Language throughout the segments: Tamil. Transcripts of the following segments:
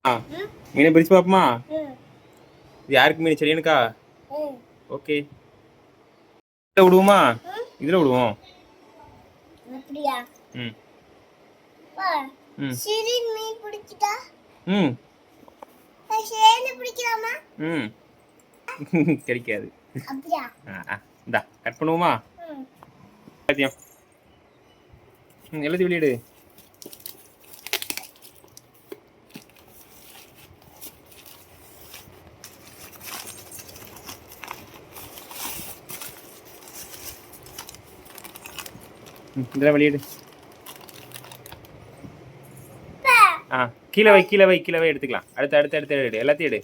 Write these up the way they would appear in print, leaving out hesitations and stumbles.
ஆ மீனை பிரிச்சு பார்ப்போமா? இது யாருக்கு மீன் சரியனுக்கா? ஓகே. இதில் விடுவோமா? இதில் விடுவோம். ம் ம் ம் ம் கிடைக்காது. இந்தா கட் பண்ணுவோமா? எல்லாத்தையும் எல்லாத்தையும் வெளியிடு. இதெல்லாம் வெளியிடு. கீழே வை கீழே வை கீழே வை எடுத்துக்கலாம். அடுத்து அடுத்து அடுத்து எடு, எல்லாத்தையும் எடு.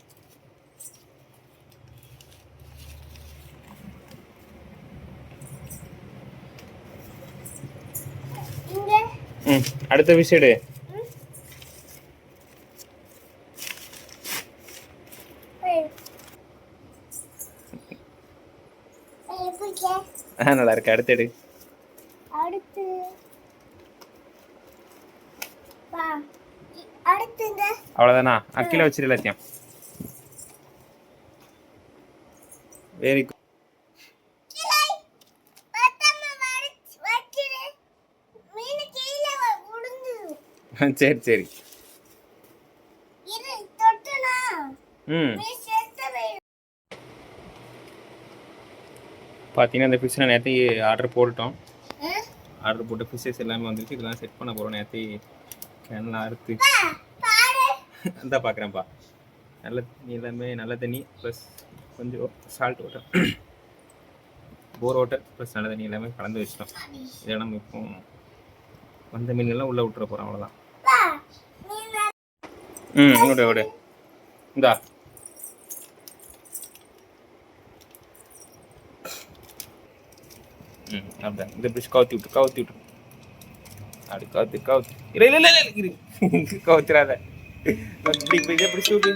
அடுத்த விஷயம் எடு. நல்லா இருக்கு. அடுத்து எடு. அவ்வளோதானா? கீழே வச்சிரு எல்லாத்தையும். Very good. சரி சரி. பார்த்தீங்கன்னா இந்த ஃபிஷ் நான் நேற்று ஆர்டர் போட்டுட்டோம். ஆர்டர் போட்ட ஃபிஷ்ஷஸ் எல்லாமே வந்துருக்கு. இதெல்லாம் செட் பண்ண போகிறோம். நேற்று கேனெலாம் அறுத்து அந்த பார்க்குறேன்ப்பா. நல்ல தண்ணி எல்லாமே நல்ல தண்ணி ப்ளஸ் கொஞ்சம் சால்ட் வாட்டர், போர் வாட்டர் ப்ளஸ் நல்ல தண்ணி எல்லாமே கலந்து வச்சிட்டோம். இதை நம்ம இப்போ வந்த மீன்கள்லாம் உள்ளே விட்டுற போகிறோம். அவ்வளோதான். விடு விடு. இந்தா அப்படிதான். இந்த பிடிச்சி கவுத்தி விட்டு அப்படி கவுத்து இல்லை இல்லை இல்லை கவுத்துறாத. இப்படி இதை பிடிச்சி விட்டு